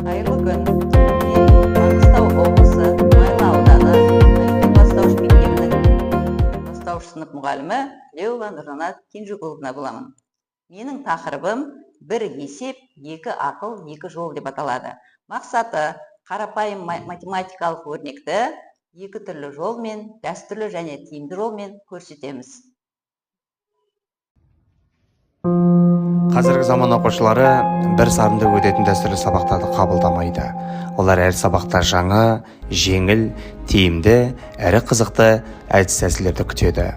Қайырлы күн. Мен Маңғыстау облысы Майлы ауданы Аймақ бастауыш мектебінің бастауыш сынып мұғалімі Тілеуова Нұржанат Кенжеғұловна боламын. Менің тақырыбым бір есеп, екі ақыл, екі жол деп аталады. Мақсаты қарапайым математикалық өрнекті екі түрлі жолмен, дәстүрлі және тиімді жолмен көрсетеміз. Қазіргі заман оқушылары бір сарында өтетін дәстүрлі сабақтарды қабылдамайды. Олар әр сабақта жаңа, жеңіл, тиімді, әрі қызықты әдіс-тәсілдерді күтеді.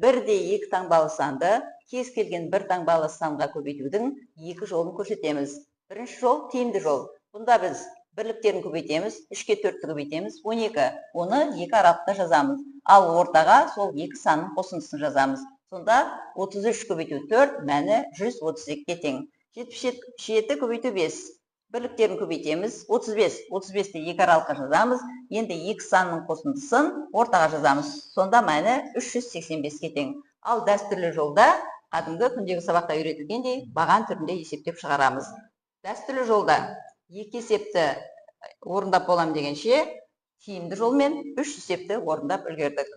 Бірде екі таңбалы санды кез келген бір таңбалы санға көбейтудің екі жолын көрсетеміз. Бірінші жол тиімді жол. Бұнда біз бірліктерін көбейтеміз, 3-ке 4-ті көбейтеміз, 12. Оны екі аралықта жазамыз. Ал ортаға сол екі санның қосындысын жазамыз. Сонда 33 көбейту 4, мәні 132-ге тең. 77 көбейту 5. Бірліктерін көбейтеміз, 35. 35-ті екі аралыққа жазамыз. Енді екі санның қосындысын ортаға жазамыз. Сонда мәні 385-ге тең. Ал дәстүрлі жолда кәдімгі күндегі сабақта үйретілгендей баған түрінде есептеп шығарамыз. Дәстүрлі жолда екі есепті орындап болам дегенше, тиімді жолмен 3 есепті орындап үлгердік.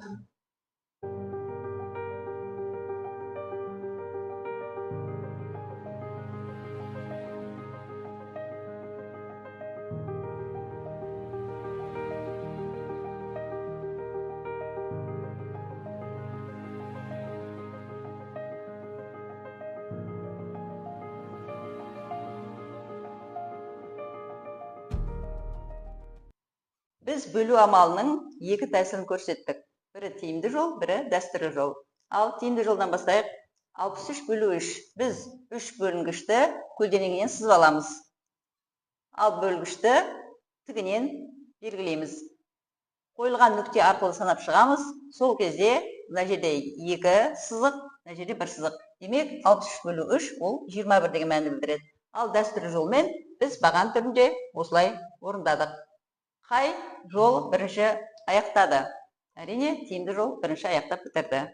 Біз бөлу амалының екі тәсілін көрсеттік. Бірі тиімді жол, бірі дәстүрлі жол. Ал тиімді жолдан бастайық. 63 бөлу 3. Біз 3 бөлінгішті көлденеңінен сызып аламыз. Ал бөлгішті тігінен белгілейміз. Қойылған нүкте арқылы санап шығамыз. Сол кезде мына жерде 2 сызық, мына жерде 1 сызық. Демек 63 бөлу 3 ол 21 деген мәнді білдіреді. Ал дәстүрлі жолмен біз баған түрінде осылай орындадық. Қай жол бірінші аяқтады? Әрине, тиімді жол бірінші аяқтап бітірді.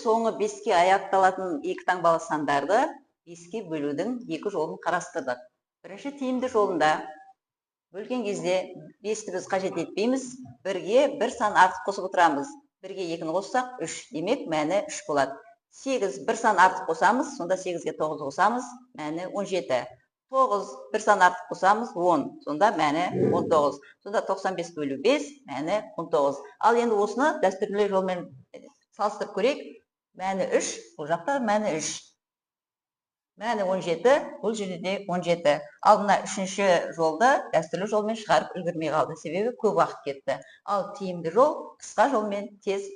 Соңы 5-ке аяқталатын екі таңбалы сандарды 5-ке бөлудің екі жолын қарастырдық. Бірінші тиімді жолында бөлген кезде 5-ті біз қажет етпейміз, 1-ге 1 сан артық қосып отырамыз. 1-ге 2-ні қоссақ 3, демек мәні 3 болады. 8 1 сан артық қосамыз, сонда 8-ге 9 қосамыз, мәні 17. 9 1 сан артық қосамыз, 10, сонда мәні 19. Сонда 95 бөлу 5, мәні 19. Ал енді осыны дәстүрлі жолмен салыстырып көрейік. Мәні 3, бұл жақта мәні 3. Мәні 17, бұл жерде де 17. Ал мына үшінші жолды дәстүрлі жолмен шығарып үлгермей қалды. Себебі көп уақыт кетті. Ал тиімді жол қысқа жолмен тез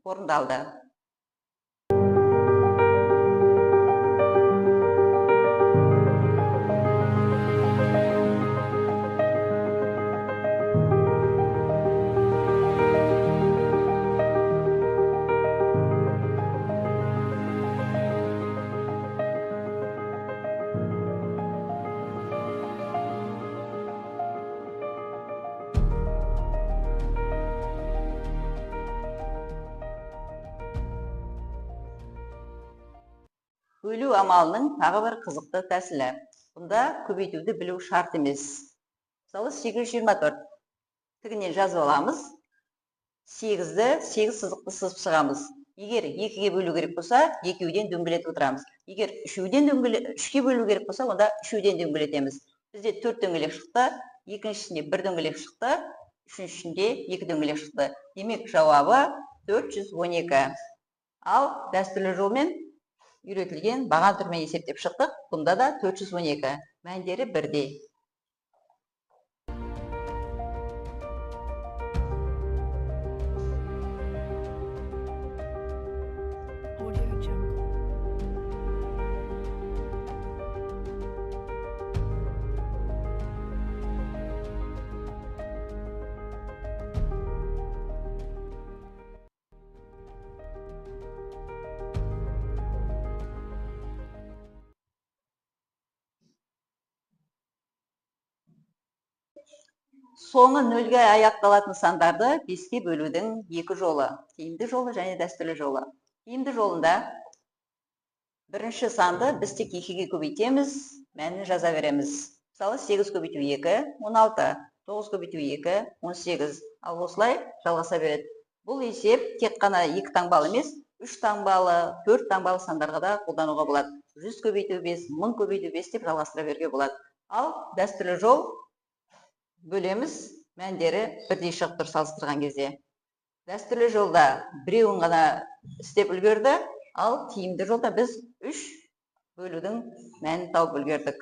орындалды. амалының тағы бір қызықты тәсілі. Бұнда көбейтуді білу шарт емес. Мысалы 824 тігінен жазып аламыз. 8-ді 8 сызықты сызып шығамыз. Егер 2-ге бөлу керек болса, 2-ден дөңгелетіп отырамыз. Егер 3-ке бөлу керек болса, онда 3-ден дөңгелетеміз. Бізде 4 дөңгелек шықты, екіншісінде 1 дөңгелек шықты, үшіншісінде 2 дөңгелек шықты. Демек, жауабы 412. Ал дәстүрлі жолмен үйретілген баған түрмен есептеп шықтық. Бұнда да 412. Мәндері бірдей. Соңы нөлге аяқталатын сандарды 5-ке бөлудің екі жолы. Тиімді жолы және дәстүрлі жолы. Тиімді жолында бірінші санды біз тек 2-ге көбейтеміз, мәнін жаза береміз. Мысалы 8 көбейту 2, 16, 9 көбейту 2, 18. Ал осылай жалғаса береді. Бұл есеп тек қана 2 таңбалы емес, 3 таңбалы, 4 таңбалы сандарға да қолдануға болады. 100 көбейту 5, 1000 көбейту 5 деп жалғастыра беруге болады. Ал дәстүрлі жол бөлеміз, мәндері бірдей шығып тұр салыстырған кезде. Дәстүрлі жолда біреуін ғана істеп үлгерді, ал тиімді жолда біз 3 бөлудің мәнін тауып үлгердік.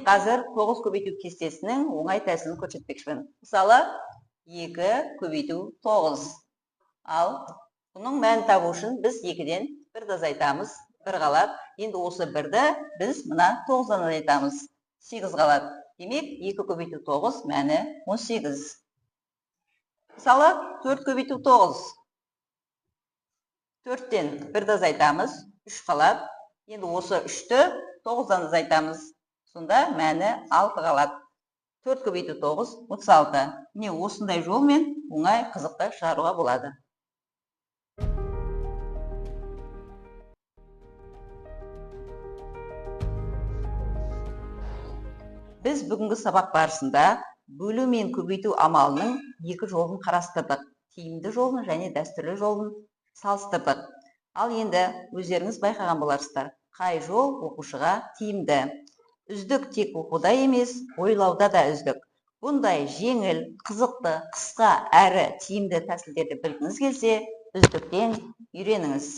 Қазір 9 көбейту кестесінің оңай тәсілін көрсетпекшімін. Мысалы, 2 көбейту 9. Ал бұның мәнін табу үшін біз 2-ден 1-ді азайтамыз, 1 қалады. Енді осы 1-ді біз мына 9-дан азайтамыз, 8 қалады. Демек, 2 көбейту 9 мәні 18. Мысалы, 4 көбейту 9. 4-тен 1-ді азайтамыз, 3 қалады. Енді осы 3-ті 9-дан азайтамыз. Сонда мәні 6 қалады. 4 көбейту 9, 36. Міне осындай жолмен оңай қызықты шығаруға болады. Біз бүгінгі сабақ барысында бөлу мен көбейту амалының екі жолын қарастырдық. Тиімді жолын және дәстүрлі жолын салыстырдық. Ал енді өздеріңіз байқаған боларсыздар, қай жол оқушыға тиімді. Үздік тек оқуда емес, ойлауда да үздік. Бұндай жеңіл, қызықты, қысқа әрі тиімді тәсілдерді білгіңіз келсе, үздіктен үйреніңіз.